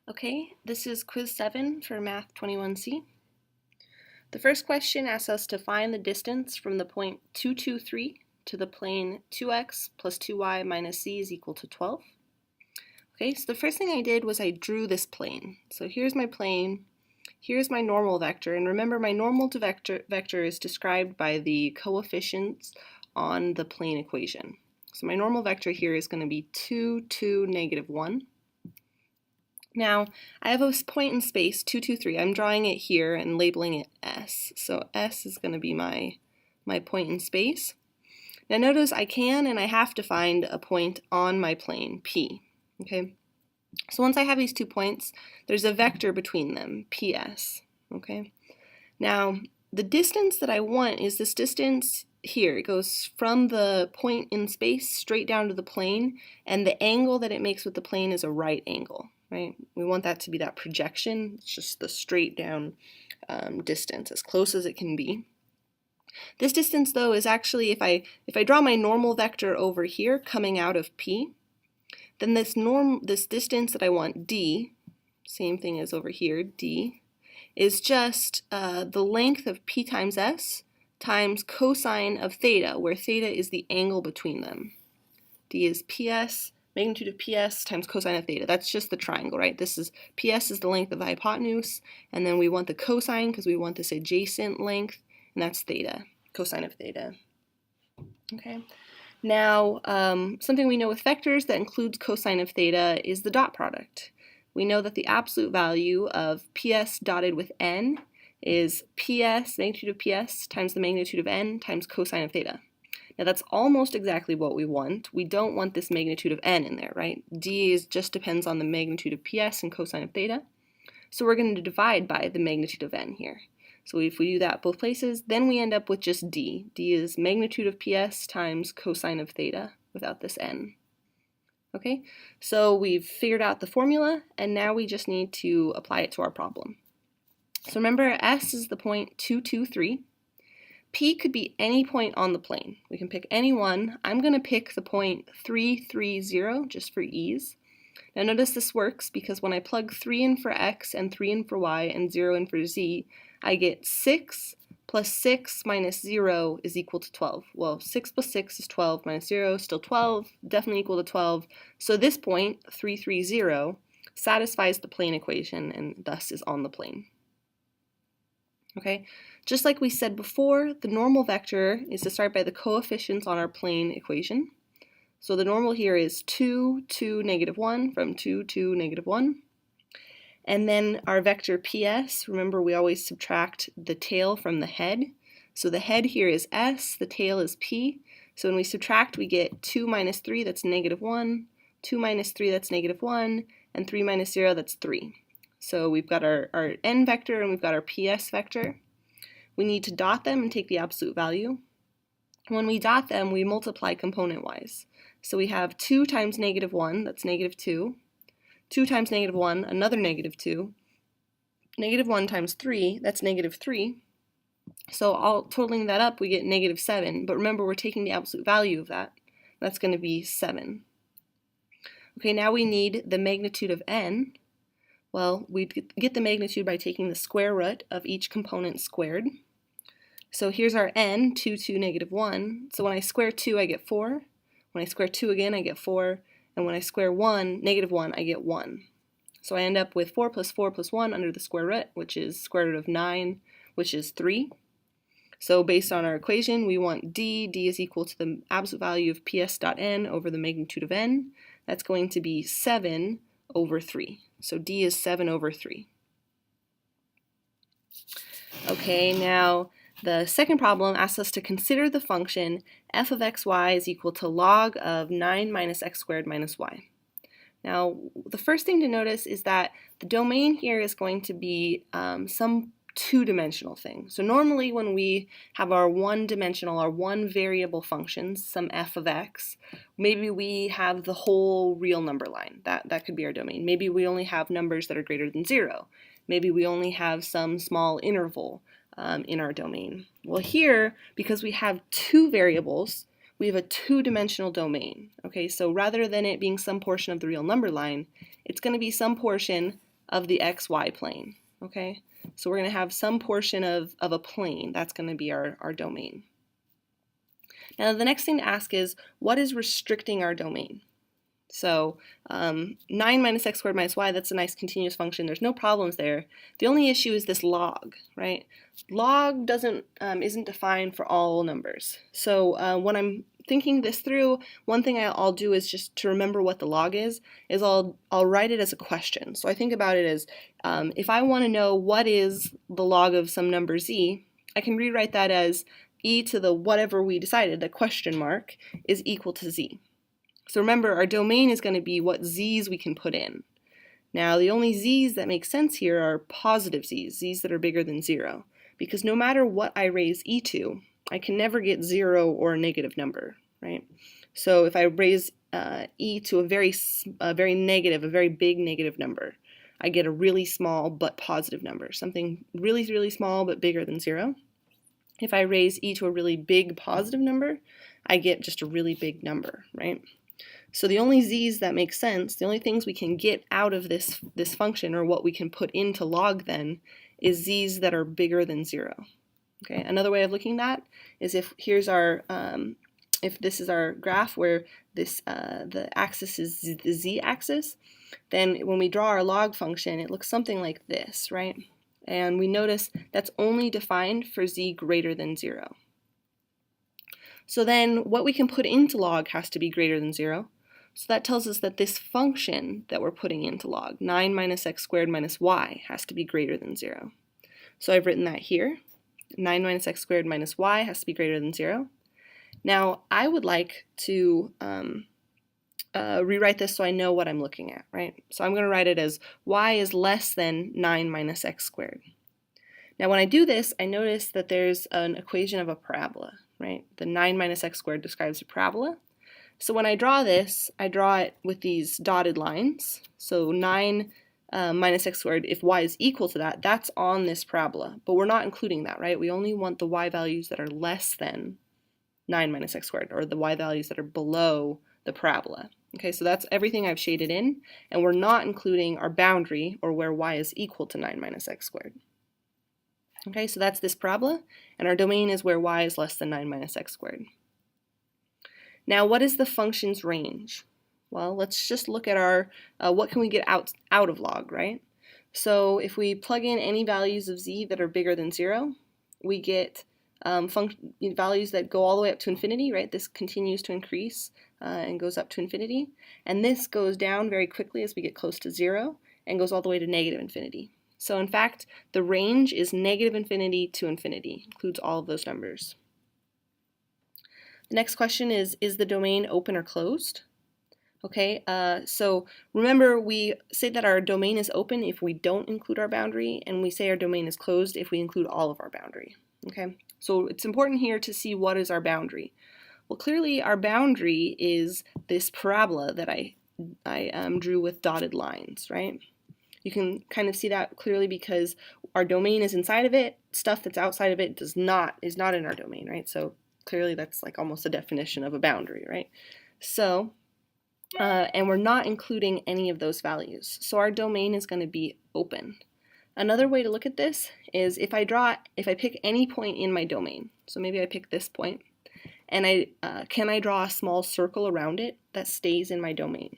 Okay, this is quiz 7 for Math 21C. The first question asks us to find the distance from the point 223 to the plane 2x plus 2y minus c is equal to 12. Okay, so the first thing I did was I drew this plane. So here's my plane, here's my normal vector, and remember my normal vector is described by the coefficients on the plane equation. So my normal vector here is going to be 2, 2, negative 1. Now, I have a point in space, 2, 2, 3. I'm drawing it here and labeling it S. So S is going to be my point in space. Now notice I can and I have to find a point on my plane, P. Okay. So once I have these 2 points, there's a vector between them, PS. Okay. Now, the distance that I want is this distance here. It goes from the point in space straight down to the plane, and the angle that it makes with the plane is a right angle. Right? We want that to be that projection. It's just the straight down distance, as close as it can be. This distance, though, is actually, if I draw my normal vector over here coming out of P, then this distance that I want, D, same thing as over here, D, is just the length of P times S times cosine of theta, where theta is the angle between them. D is PS, magnitude of PS times cosine of theta. That's just the triangle, right? This is, PS is the length of the hypotenuse, and then we want the cosine because we want this adjacent length, and that's theta, cosine of theta. Okay. Now, something we know with vectors that includes cosine of theta is the dot product. We know that the absolute value of PS dotted with n is PS, magnitude of PS, times the magnitude of n times cosine of theta. Now that's almost exactly what we want. We don't want this magnitude of n in there, right? D just depends on the magnitude of PS and cosine of theta. So we're going to divide by the magnitude of n here. So if we do that both places, then we end up with just D. D is magnitude of PS times cosine of theta without this n. Okay, so we've figured out the formula, and now we just need to apply it to our problem. So remember, S is the point 2, 2, 3. P could be any point on the plane. We can pick any one. I'm going to pick the point 3, 3, 0 just for ease. Now notice this works because when I plug 3 in for x and 3 in for y and 0 in for z, I get 6 plus 6 minus 0 is equal to 12. Well, 6 plus 6 is 12 minus 0, still 12, definitely equal to 12. So this point, 3, 3, 0, satisfies the plane equation and thus is on the plane. Okay, just like we said before, the normal vector is to start by the coefficients on our plane equation. So the normal here is 2, 2, negative 1 from 2, 2, negative 1. And then our vector PS, remember we always subtract the tail from the head. So the head here is S, the tail is P. So when we subtract, we get 2 minus 3, that's negative 1, 2 minus 3, that's negative 1, and 3 minus 0, that's 3. So we've got our n vector and we've got our PS vector. We need to dot them and take the absolute value. When we dot them, we multiply component-wise. So we have 2 times negative 1, that's negative 2. 2 times negative 1, another negative 2. Negative 1 times 3, that's negative 3. So all totaling that up, we get negative 7. But remember, we're taking the absolute value of that. That's going to be 7. Okay, now we need the magnitude of n. Well, we get the magnitude by taking the square root of each component squared. So here's our n, 2, 2, negative 1. So when I square 2, I get 4. When I square 2 again, I get 4. And when I square 1, negative 1, I get 1. So I end up with 4 plus 1 under the square root, which is square root of 9, which is 3. So based on our equation, we want D. D is equal to the absolute value of PS dot n over the magnitude of n. That's going to be 7 over 3. So D is 7 over 3. Okay, now the second problem asks us to consider the function f of xy is equal to log of 9 minus x squared minus y. Now, the first thing to notice is that the domain here is going to be some two-dimensional thing. So normally when we have our one-dimensional, our one-variable functions, some f of x, maybe we have the whole real number line. That could be our domain. Maybe we only have numbers that are greater than 0. Maybe we only have some small interval in our domain. Well, here, because we have two variables, we have a two-dimensional domain. Okay, so rather than it being some portion of the real number line, it's going to be some portion of the xy plane, okay? So we're going to have some portion of a plane. That's going to be our domain. Now the next thing to ask is, what is restricting our domain? So 9 minus x squared minus y, that's a nice continuous function. There's no problems there. The only issue is this log, right? Log isn't defined for all numbers. So when I'm thinking this through, one thing I'll do is just to remember what the log is I'll write it as a question. So I think about it as if I want to know what is the log of some number z, I can rewrite that as e to the whatever we decided, the question mark, is equal to z. So remember, our domain is going to be what z's we can put in. Now, the only z's that make sense here are positive z's that are bigger than 0, because no matter what I raise e to, I can never get 0 or a negative number, right? So if I raise e to a very big negative number, I get a really small but positive number, something really, really small but bigger than 0. If I raise e to a really big positive number, I get just a really big number, right? So the only z's that make sense, the only things we can get out of this function, or what we can put into log then, is z's that are bigger than 0. Okay, another way of looking at that is if this is our graph where the axis is the z-axis, then when we draw our log function, it looks something like this, right? And we notice that's only defined for z greater than 0. So then what we can put into log has to be greater than 0. So that tells us that this function that we're putting into log, 9 minus x squared minus y, has to be greater than 0. So I've written that here. 9 minus x squared minus y has to be greater than 0. Now I would like to rewrite this so I know what I'm looking at, right? So I'm going to write it as y is less than 9 minus x squared. Now when I do this, I notice that there's an equation of a parabola, right? The 9 minus x squared describes a parabola. So when I draw this, I draw it with these dotted lines. So 9 minus x squared, if y is equal to that, that's on this parabola. But we're not including that, right? We only want the y values that are less than 9 minus x squared, or the y values that are below the parabola. Okay, so that's everything I've shaded in, and we're not including our boundary, or where y is equal to 9 minus x squared. Okay, so that's this parabola, and our domain is where y is less than 9 minus x squared. Now, what is the function's range? Well, let's just look at our, what can we get out of log, right? So if we plug in any values of z that are bigger than 0, we get values that go all the way up to infinity, right? This continues to increase and goes up to infinity. And this goes down very quickly as we get close to 0 and goes all the way to negative infinity. So in fact, the range is negative infinity to infinity, includes all of those numbers. The next question is the domain open or closed? Okay, so remember we say that our domain is open if we don't include our boundary, and we say our domain is closed if we include all of our boundary. Okay, so it's important here to see what is our boundary. Well, clearly our boundary is this parabola that I drew with dotted lines, right? You can kind of see that clearly because our domain is inside of it. Stuff that's outside of it is not in our domain, right? So clearly that's like almost a definition of a boundary, right? So, and we're not including any of those values. So our domain is going to be open. Another way to look at this is if I pick any point in my domain, so maybe I pick this point, and can I draw a small circle around it that stays in my domain?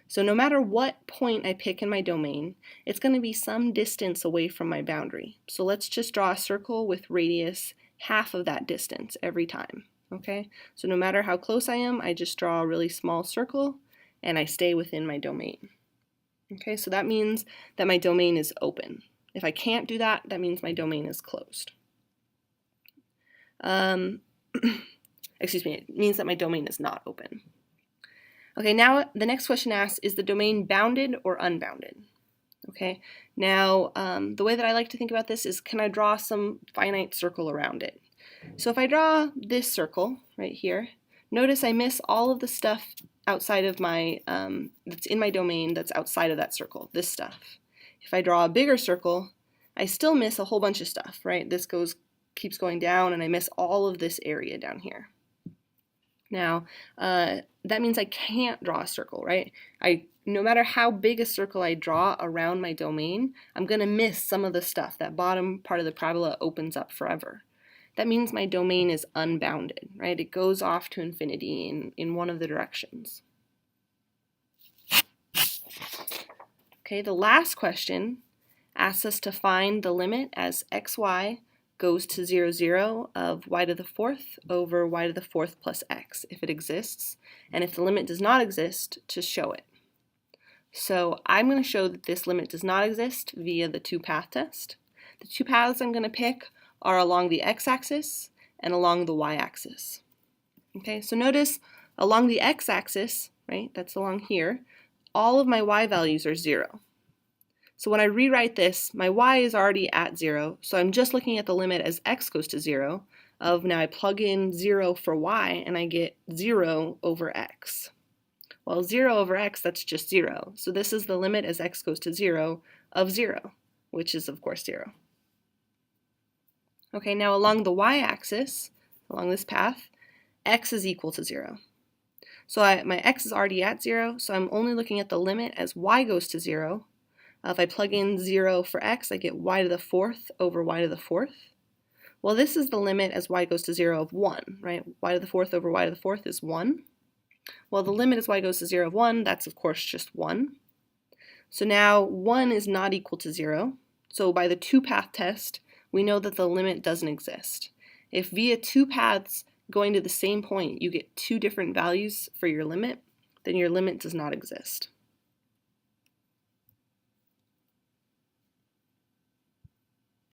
So no matter what point I pick in my domain, it's going to be some distance away from my boundary. So let's just draw a circle with radius half of that distance every time. Okay, so no matter how close I am, I just draw a really small circle and I stay within my domain. Okay, so that means that my domain is open. If I can't do that, that means my domain is closed. Excuse me, it means that my domain is not open. Okay, now the next question asks, is the domain bounded or unbounded? Okay, now the way that I like to think about this is, can I draw some finite circle around it? So if I draw this circle right here, notice I miss all of the stuff outside of my, that's in my domain that's outside of that circle, this stuff. If I draw a bigger circle, I still miss a whole bunch of stuff, right? This keeps going down and I miss all of this area down here. Now, that means I can't draw a circle, right? no matter how big a circle I draw around my domain, I'm going to miss some of the stuff. That bottom part of the parabola opens up forever. That means my domain is unbounded, right? It goes off to infinity in one of the directions. Okay, the last question asks us to find the limit as xy goes to 0, 0 of y to the fourth over y to the fourth plus x, if it exists, and if the limit does not exist, to show it. So I'm going to show that this limit does not exist via the two-path test. The two paths I'm going to pick are along the x-axis and along the y-axis. Okay, so notice along the x-axis, right, that's along here, all of my y values are 0. So when I rewrite this, my y is already at 0, so I'm just looking at the limit as x goes to 0 of, now I plug in 0 for y and I get 0 over x. Well, 0 over x, that's just 0. So this is the limit as x goes to 0 of 0, which is of course 0. Okay, now along the y-axis, along this path, x is equal to 0. So my x is already at 0, so I'm only looking at the limit as y goes to 0. If I plug in 0 for x, I get y to the fourth over y to the fourth. Well, this is the limit as y goes to 0 of 1, right? Y to the fourth over y to the fourth is 1. Well, the limit as y goes to 0 of 1, that's of course just 1. So now 1 is not equal to 0. So by the two-path test, we know that the limit doesn't exist. If via two paths going to the same point you get two different values for your limit, then your limit does not exist.